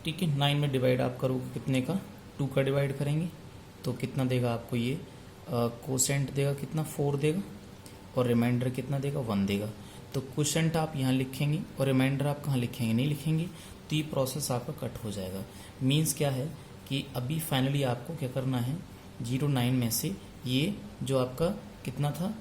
ठीक है। 9 में डिवाइड आप करोगे कितने का, 2 का डिवाइड करेंगे तो कितना देगा आपको ये कोसेंट देगा कितना 4 देगा, और रिमाइंडर कितना देगा 1 देगा। तो कोसेंट आप यहाँ लिखेंगे और रिमाइंडर आप कहाँ लिखेंगे, नहीं लिखेंगे, तो ये प्रोसेस आपका कट हो जाएगा। मीन्स क्या है कि अभी फाइनली आपको क्या करना है, 09 में से ये जो आपका कितना था,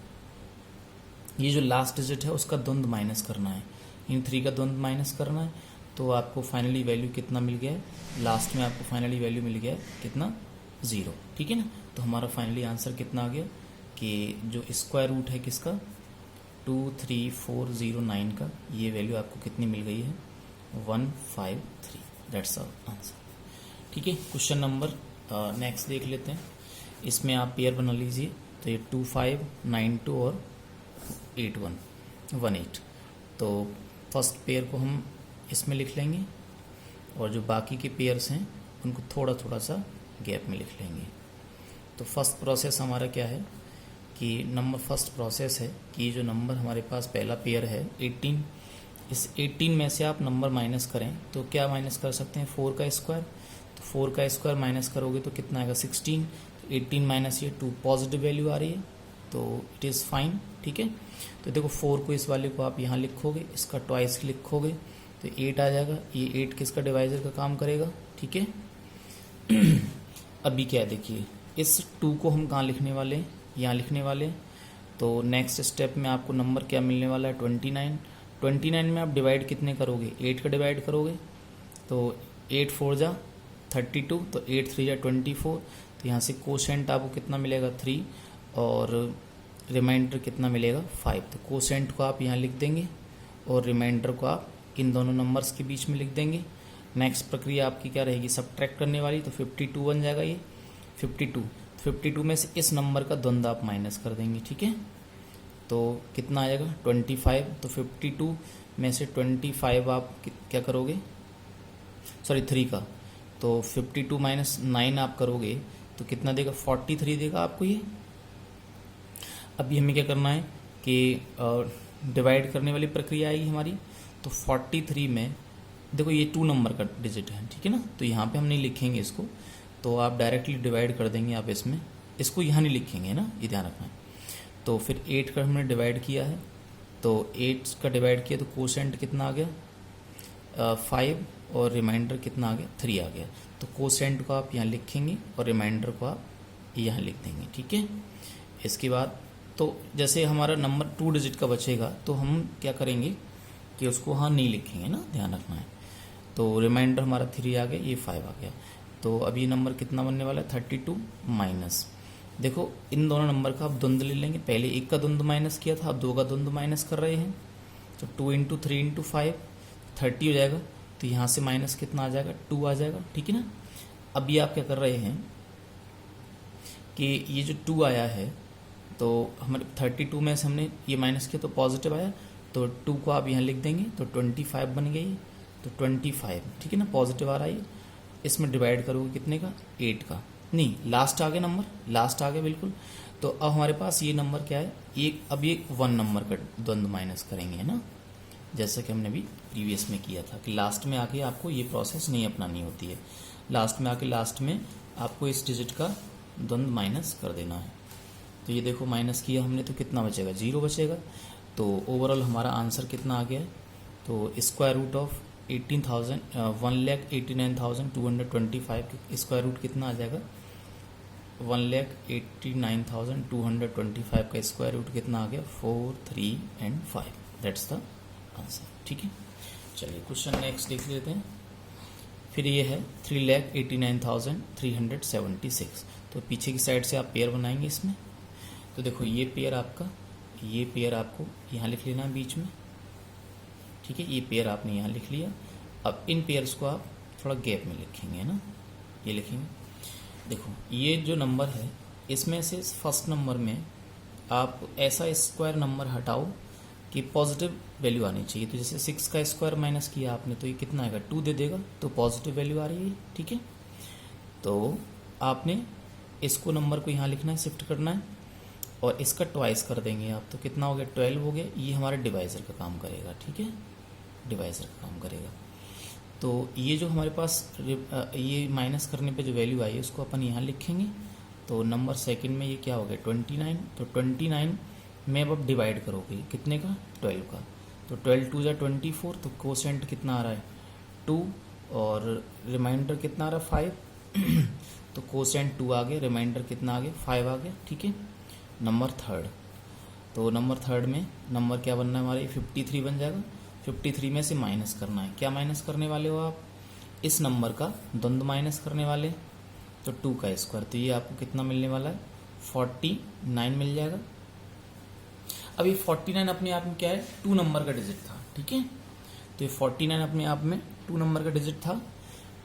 ये जो लास्ट डिजिट है उसका द्वंद माइनस करना है, इन 3 का द्वंद माइनस करना है। तो आपको फाइनली वैल्यू कितना मिल गया है, लास्ट में आपको फाइनली वैल्यू मिल गया है कितना 0, ठीक है ना। तो हमारा फाइनली आंसर कितना आ गया कि जो स्क्वायर रूट है किसका 23409 का, ये वैल्यू आपको कितनी मिल गई है 153। दैट्स आवर आंसर, ठीक है। क्वेश्चन नंबर नेक्स्ट देख लेते हैं। इसमें आप पेयर बना लीजिए, तो ये 2592 और 8118। तो फर्स्ट पेयर को हम इसमें लिख लेंगे और जो बाकी के पेयर्स हैं उनको थोड़ा थोड़ा सा गैप में लिख लेंगे। तो फर्स्ट प्रोसेस हमारा क्या है कि नंबर फर्स्ट प्रोसेस है कि जो नंबर हमारे पास पहला पेयर है 18, इस 18 में से आप नंबर माइनस करें तो क्या माइनस कर सकते हैं 4 का स्क्वायर, तो 4 का स्क्वायर माइनस करोगे तो कितना आएगा 16, तो 18 माइनस ये 2 पॉजिटिव वैल्यू आ रही है, तो इट इज़ फाइन, ठीक है। तो देखो 4 को इस वाले को आप यहाँ लिखोगे, इसका ट्वाइस लिखोगे तो 8 आ जाएगा, ये 8 किसका डिवाइजर का काम करेगा, ठीक है। अभी क्या देखिए, इस 2 को हम कहाँ लिखने वाले हैं, यहाँ लिखने वाले हैं। तो नेक्स्ट स्टेप में आपको नंबर क्या मिलने वाला है 29। 29 में आप डिवाइड कितने करोगे, 8 का डिवाइड करोगे, तो 8 4 जा 32, तो 8 3 जा 24, तो यहाँ से कोसेंट आपको कितना मिलेगा 3 और रिमाइंडर कितना मिलेगा 5। तो कोसेंट को आप यहाँ लिख देंगे और रिमाइंडर को आप इन दोनों नंबर्स के बीच में लिख देंगे। नेक्स्ट प्रक्रिया आपकी क्या रहेगी, सब्ट्रैक्ट करने वाली, तो 52 बन जाएगा ये 52 में से इस नंबर का द्वंद आप माइनस कर देंगे, ठीक है। तो कितना आएगा 25, तो 52 में से 25 आप क्या करोगे, सॉरी 3 का, तो 52 माइनस 9 आप करोगे तो कितना देगा 43 देगा आपको ये। अभी हमें क्या करना है कि डिवाइड करने वाली प्रक्रिया आएगी हमारी, तो 43 में देखो ये 2 नंबर का डिजिट है, ठीक है ना, तो यहाँ पे हम नहीं लिखेंगे इसको, तो आप डायरेक्टली डिवाइड कर देंगे आप इसमें, इसको यहाँ नहीं लिखेंगे ना, ये ध्यान रखना है। तो फिर 8 का हमने डिवाइड किया है, तो 8 का डिवाइड किया तो कोसेंट कितना आ गया 5 और रिमाइंडर कितना आ गया 3 आ गया। तो कोसेंट को आप यहाँ लिखेंगे और रिमाइंडर को आप यहाँ लिख देंगे, ठीक है। इसके बाद तो जैसे हमारा नंबर 2 डिजिट का बचेगा तो हम क्या करेंगे कि उसको हाँ नहीं लिखेंगे ना, ध्यान रखना है। तो रिमाइंडर हमारा 3 आ गया, ये 5 आ गया, तो अभी नंबर कितना बनने वाला है 32 माइनस, देखो इन दोनों नंबर का आप द्वंद ले लेंगे, पहले 1 का द्वंद माइनस किया था, अब 2 का द्वंद माइनस कर रहे हैं, तो 2 × 3 × 5 30 हो जाएगा, तो यहाँ से माइनस कितना आ जाएगा 2 आ जाएगा, ठीक है ना। अभी आप क्या कर रहे हैं कि ये जो 2 आया है तो हमारे 32 में से हमने ये माइनस किया तो पॉजिटिव आया, तो 2 को आप यहाँ लिख देंगे तो 25 बन गई, तो 25, ठीक है ना, पॉजिटिव आ रहा है। इसमें डिवाइड करोगे कितने का 8 का, नहीं लास्ट आ गया नंबर, लास्ट आ गया बिल्कुल। तो अब हमारे पास ये नंबर क्या है, एक अब ये 1 नंबर का द्वंद माइनस करेंगे, है ना, जैसा कि हमने भी प्रीवियस में किया था कि लास्ट में आके आपको ये प्रोसेस नहीं अपनानी होती है, लास्ट में आके लास्ट में आपको इस डिजिट का द्वंद माइनस कर देना है। तो ये देखो माइनस किया हमने तो कितना बचेगा 0 बचेगा। तो ओवरऑल हमारा आंसर कितना आ गया है, तो square root of 1,89,225 square root कितना आ जाएगा 1,89,225 का स्क्वायर रूट कितना आ गया 4, 3 and 5। दैट्स द आंसर, ठीक है। चलिए क्वेश्चन नेक्स्ट देख लेते हैं। फिर ये है 3,89,376, तो पीछे की साइड से आप पेयर बनाएंगे इसमें। तो देखो ये पेयर आपको यहाँ लिख लेना है बीच में, ठीक है, ये पेयर आपने यहाँ लिख लिया। अब इन पेयर्स को आप थोड़ा गैप में लिखेंगे, है ना, ये लिखेंगे। देखो ये जो नंबर है इसमें से फर्स्ट नंबर में आप ऐसा स्क्वायर नंबर हटाओ कि पॉजिटिव वैल्यू आनी चाहिए। तो जैसे 6 का स्क्वायर माइनस किया आपने तो ये कितना आएगा 2 दे देगा, तो पॉजिटिव वैल्यू आ रही है, ठीक है। तो आपने इसको नंबर को यहाँ लिखना है, शिफ्ट करना है और इसका ट्वाइस कर देंगे आप, तो कितना हो गया 12 हो गया। ये हमारा डिवाइज़र का काम करेगा, ठीक है, डिवाइज़र का काम करेगा। तो ये जो हमारे पास ये माइनस करने पे जो वैल्यू आई है उसको अपन यहाँ लिखेंगे। तो नंबर सेकंड में ये क्या हो गया 29। तो 29 में अब डिवाइड करोगे कितने का 12 का। तो 12 2 जा 24, तो कोसेंट कितना आ रहा है 2 और रिमाइंडर कितना आ रहा है 5 तो कोसेंट 2 आ गया, रिमाइंडर कितना आ गया 5 आ गया। ठीक है, नंबर थर्ड। तो नंबर थर्ड में नंबर क्या बनना है हमारे 53 बन जाएगा। 53 में से माइनस करना है, क्या माइनस करने वाले हो आप, इस नंबर का द्वंद्व माइनस करने वाले, तो 2 का स्क्वायर। तो ये आपको कितना मिलने वाला है 49 मिल जाएगा। अब ये 49 अपने आप में क्या है 2 नंबर का डिजिट था। ठीक है, तो ये 49 अपने आप में 2 नंबर का डिजिट था,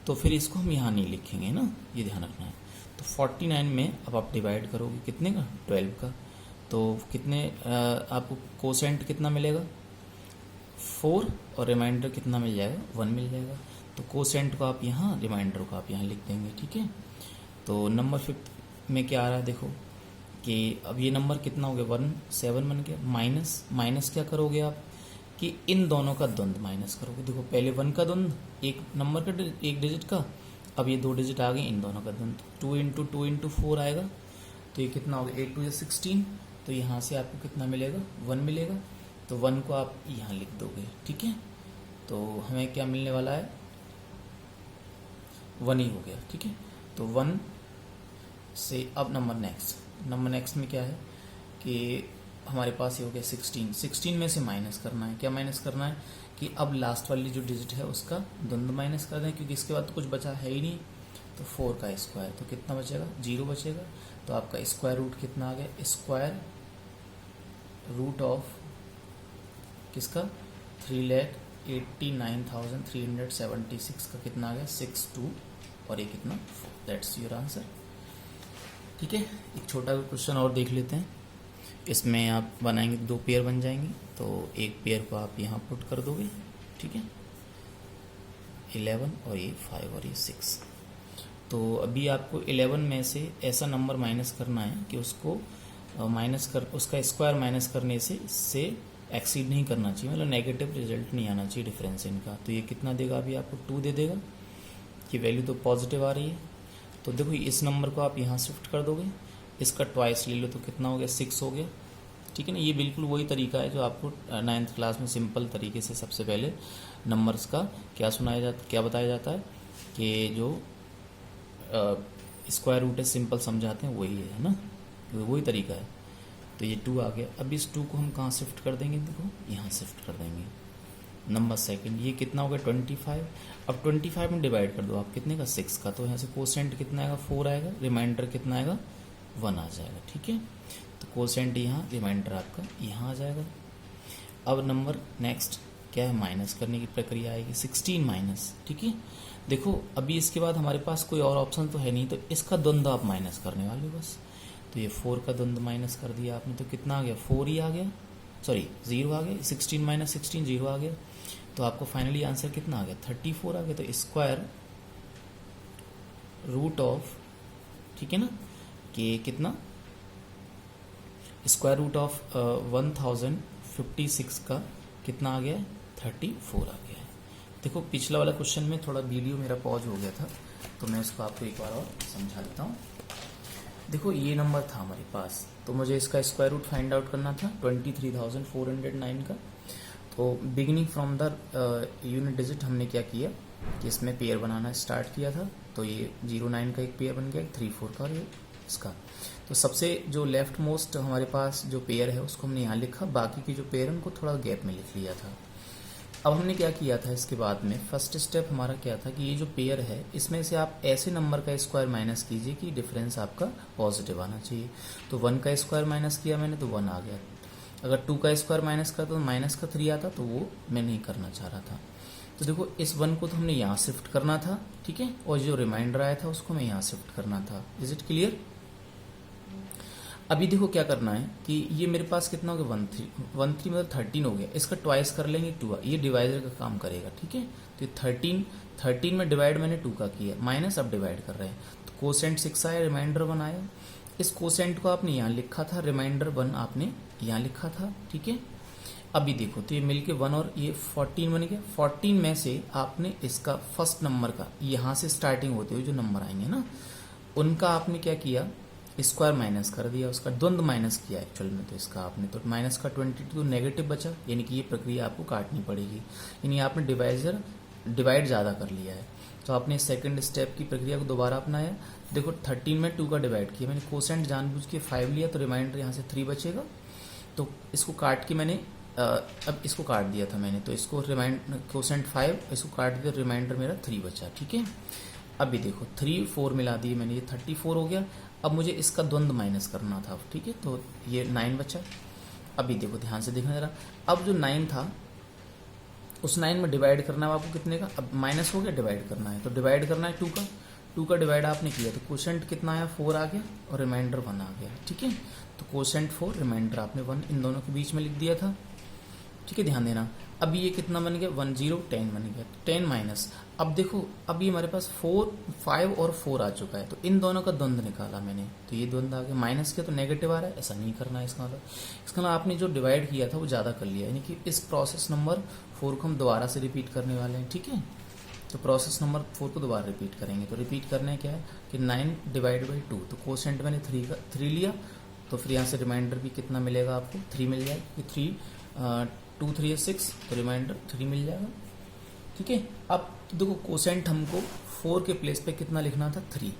तो फिर इसको हम यहाँ नहीं लिखेंगे ना, ये ध्यान रखना है। तो 49 में अब आप डिवाइड करोगे कितने का 12 का, तो कितने आपको कोसेंट कितना मिलेगा 4 और रिमाइंडर कितना मिल जाएगा 1 मिल जाएगा। तो कोसेंट को आप यहाँ, रिमाइंडर को आप यहाँ लिख देंगे। ठीक है, तो नंबर 5 में क्या आ रहा है देखो कि अब ये नंबर कितना हो गया 17 बन गया। माइनस क्या करोगे आप कि इन दोनों का द्वंद्व माइनस करोगे। देखो पहले 1 का द्वंद्व एक नंबर का एक डिजिट का, अब ये 2 डिजिट आ गए इन दोनों का द्वंद्व 2 इंटू 2 इंटू 4 आएगा। तो ये कितना होगा 8 2 16, तो यहाँ से आपको कितना मिलेगा 1 मिलेगा। तो 1 को आप यहाँ लिख दोगे। ठीक है, तो हमें क्या मिलने वाला है 1 ही हो गया। ठीक है, तो 1 से अब नंबर नेक्स्ट में क्या है कि हमारे पास ये हो गया 16 में से माइनस करना है। क्या माइनस करना है कि अब लास्ट वाली जो डिजिट है उसका द्वंद्व माइनस कर दें, क्योंकि इसके बाद तो कुछ बचा है ही नहीं। तो 4 का स्क्वायर, तो कितना बचेगा 0 बचेगा। तो आपका स्क्वायर रूट कितना आ गया, स्क्वायर रूट ऑफ किसका 3,89,376 का कितना आ गया 62 और ये कितना 4। That's your answer. ठीक है, एक छोटा क्वेश्चन और देख लेते हैं। इसमें आप बनाएंगे 2 पेयर बन जाएंगे, तो एक पेयर को आप यहाँ पुट कर दोगे। ठीक है, 11 और ये 5 और ये 6। तो अभी आपको 11 में से ऐसा नंबर माइनस करना है कि उसको उसका स्क्वायर माइनस करने से एक्सीड नहीं करना चाहिए, मतलब नेगेटिव रिजल्ट नहीं आना चाहिए डिफरेंस इनका। तो ये कितना देगा अभी आपको 2 दे देगा, कि वैल्यू तो पॉजिटिव आ रही है। तो देखो इस नंबर को आप यहाँ शिफ्ट कर दोगे, इसका ट्वाइस ले लो तो कितना हो गया 6 हो गया। ठीक है ना, ये बिल्कुल वही तरीका है जो आपको 9th क्लास में सिंपल तरीके से सबसे पहले नंबर्स का क्या बताया जाता है कि जो स्क्वायर रूट है सिंपल समझाते हैं, वही है ना, वही तरीका है। तो ये 2 आ गया। अब इस 2 को हम कहाँ शिफ्ट कर देंगे, देखो यहाँ शिफ्ट कर देंगे। नंबर सेकंड ये कितना हो गया 25। अब 25 में डिवाइड कर दो आप कितने का 6 का, तो यहाँ से कोसेंट कितना आएगा 4 आएगा, रिमाइंडर कितना आएगा 1 आ जाएगा। ठीक है, तो कोसेंट यहाँ, रिमाइंडर आपका यहाँ आ जाएगा। अब नंबर नेक्स्ट क्या है, माइनस करने की प्रक्रिया आएगी 16 माइनस। ठीक है, देखो अभी इसके बाद हमारे पास कोई और ऑप्शन तो है नहीं, तो इसका द्वंद्व आप माइनस करने वाले हो बस। तो ये 4 का द्वंद्व माइनस कर दिया आपने, तो कितना आ गया 4 ही आ गया, सॉरी 0 आ गया। 16 माइनस 16 0 आ गया। तो आपको फाइनली आंसर कितना आ गया 34 आ गया। तो स्क्वायर रूट ऑफ, ठीक है ना, कि कितना स्क्वायर रूट ऑफ 1056 का कितना आ गया है 34 आ गया है। देखो पिछला वाला क्वेश्चन में थोड़ा वीडियो मेरा पॉज हो गया था, तो मैं इसको आपको एक बार और समझा देता हूँ। देखो ये नंबर था हमारे पास, तो मुझे इसका स्क्वायर रूट फाइंड आउट करना था 23,409 का। तो beginning from the unit digit हमने क्या किया कि इसमें पेयर बनाना स्टार्ट किया था। तो ये 09 का एक पेयर बन गया, 34 का और ये इसका। तो सबसे जो लेफ्ट मोस्ट हमारे पास जो पेयर है उसको हमने यहाँ लिखा, बाकी की जो पेयर है उनको थोड़ा गैप में लिख लिया था। अब हमने क्या किया था इसके बाद में, फर्स्ट स्टेप हमारा क्या था कि ये जो पेयर है इसमें से आप ऐसे नंबर का स्क्वायर माइनस कीजिए कि डिफरेंस आपका पॉजिटिव आना चाहिए। तो 1 का स्क्वायर माइनस किया मैंने तो 1 आ गया। अगर 2 का स्क्वायर माइनस करता तो माइनस का 3 आता, तो वो मैं नहीं करना चाह रहा था। तो देखो इस 1 को तो हमने यहाँ शिफ्ट करना था, ठीक है, और जो रिमाइंडर आया था उसको मैं यहाँ शिफ्ट करना था। Is it clear? अभी देखो क्या करना है कि ये मेरे पास कितना हो गया 13 मतलब 13 हो गया, इसका ट्वाइस कर लेंगे 2, ये डिवाइडर का काम करेगा। ठीक है, तो 13 में डिवाइड मैंने 2 का किया, माइनस अब डिवाइड कर रहे हैं। तो कोसेंट 6 आया, रिमाइंडर 1 आया। इस कोसेंट को आपने यहाँ लिखा था, रिमाइंडर 1 आपने यहाँ लिखा था। ठीक है, अभी देखो तो ये मिलके 1 और ये 14 बन गया। 14 में से आपने इसका फर्स्ट नंबर का यहाँ से स्टार्टिंग होते हुए जो नंबर आएंगे ना, उनका आपने क्या किया, स्क्वायर माइनस कर दिया, उसका द्वंद माइनस किया एक्चुअल में। तो इसका आपने तो माइनस का 22 नेगेटिव बचा, यानी कि ये प्रक्रिया आपको काटनी पड़ेगी, यानी आपने डिवाइड ज़्यादा कर लिया है। तो आपने सेकंड स्टेप की प्रक्रिया को दोबारा अपनाया। देखो 13 में 2 का डिवाइड किया, मैंने कोसेंट जानबूझ के 5 लिया, तो रिमाइंडर यहाँ से 3 बचेगा। तो इसको काट के मैंने अब इसको काट दिया था मैंने, तो इसको कोसेंट 5, इसको काट दिया, रिमाइंडर मेरा 3 बचा। ठीक है, अभी देखो 3 4 मिला दिए मैंने, ये 34 हो गया। अब मुझे इसका द्वंद माइनस करना था, ठीक है, तो ये 9 बचा। अभी देखो ध्यान से देखना जरा, अब जो 9 था उस 9 में डिवाइड करना है आपको कितने का, अब माइनस हो गया, डिवाइड करना है, तो डिवाइड करना है 2 का डिवाइड आपने किया, तो कोसेंट कितना आया 4 आ गया और रिमाइंडर 1 आ गया। ठीक है, तो कोसेंट 4 रिमाइंडर आपने 1 इन दोनों के बीच में लिख दिया था। ठीक है, ध्यान देना। अब ये कितना बन गया 10 10 बन गया, 10 माइनस। अब देखो अब ये हमारे पास 4 5 और 4 आ चुका है, तो इन दोनों का द्वंद निकाला मैंने, तो ये द्वंद आ गया। माइनस किया तो नेगेटिव आ रहा है, ऐसा नहीं करना है। इसका मतलब आपने जो डिवाइड किया था वो ज़्यादा कर लिया, यानी कि इस प्रोसेस नंबर 4 को हम दोबारा से रिपीट करने वाले हैं। ठीक है, तो प्रोसेस नंबर 4 को दोबारा रिपीट करेंगे। तो रिपीट करने क्या है कि 9 डिवाइड बाई 2, तो कोसेंट मैंने 3 लिया, तो फिर यहाँ से रिमाइंडर भी कितना मिलेगा आपको, 3 मिल जाएगा, कि 2 3 6, तो रिमाइंडर 3 मिल जाएगा। ठीक है, अब देखो कोसेंट हमको 4 के प्लेस पे कितना लिखना था 3,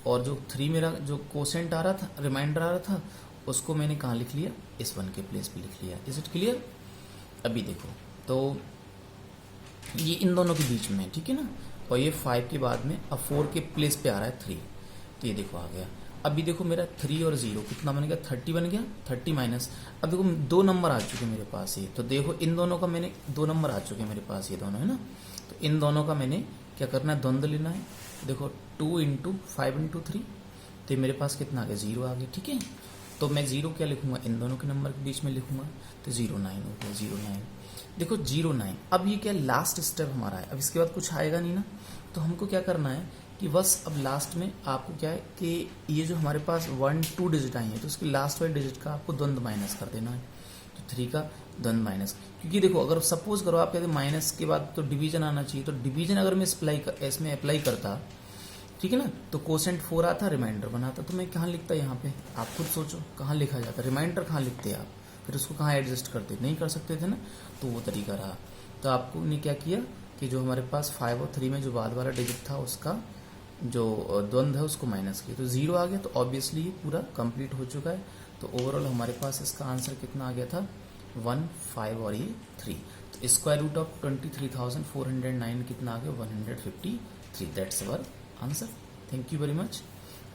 और जो 3 मेरा जो कोसेंट आ रहा था, रिमाइंडर आ रहा था, उसको मैंने कहाँ लिख लिया, इस 1 के प्लेस पे लिख लिया। Is it clear? अभी देखो तो ये इन दोनों के बीच में है, ठीक है ना, और ये 5 के बाद में अब 4 के प्लेस पे आ रहा है 3, तो ये देखो आ गया। अभी देखो मेरा 3 और 0 कितना बन गया, 30 बन गया, 30 माइनस। अब देखो 2 नंबर आ चुके मेरे पास ये, तो देखो इन दोनों का मैंने 2 नंबर आ चुके मेरे पास, ये दोनों है ना, तो इन दोनों का मैंने क्या करना है, द्वंद्व लेना है। देखो 2 × 5 × 3, तो मेरे पास कितना आ गया 0 आ गया। ठीक है, तो मैं 0 क्या लिखूंगा, इन दोनों के नंबर के बीच में लिखूंगा, तो 0 9 हो गया, 0 9। देखो 0 9, अब ये क्या लास्ट स्टेप हमारा है, अब इसके बाद कुछ आएगा नहीं ना, तो हमको क्या करना है कि बस अब लास्ट में आपको क्या है कि ये जो हमारे पास 1 2 डिजिट आई है, तो उसकी लास्ट वाले डिजिट का आपको द्वंद्व माइनस कर देना है, तो 3 का द्वंद्व माइनस। क्योंकि देखो अगर सपोज करो आप कहते माइनस के बाद तो डिवीजन आना चाहिए, तो डिवीजन अगर मैं इसमें अप्लाई करता, ठीक है ना, तो कोसेंट 4 आता, रिमाइंडर बनाता, तो मैं कहाँ लिखता यहाँ पे, आप खुद सोचो कहाँ लिखा जाता, रिमाइंडर कहाँ लिखते आप, फिर उसको कहाँ एडजस्ट करते, नहीं कर सकते थे ना, तो वो तरीका रहा। तो आपको ने क्या किया कि जो हमारे पास 5 और 3 में जो बाद वाला डिजिट था उसका जो द्वंद्व है उसको माइनस किया, तो 0 आ गया, तो ऑब्वियसली ये पूरा कंप्लीट हो चुका है। तो ओवरऑल हमारे पास इसका आंसर कितना आ गया था 1 5 और ये 3, तो स्क्वायर रूट ऑफ 23,409 कितना आ गया 153, that's our answer. Thank you very much.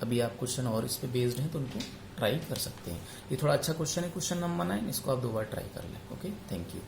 अभी आप क्वेश्चन और इस पे बेस्ड हैं तो उनको ट्राई कर सकते हैं। ये थोड़ा अच्छा क्वेश्चन है, क्वेश्चन नंबर 9, इसको आप 2 बार ट्राई कर लें। Okay, thank you.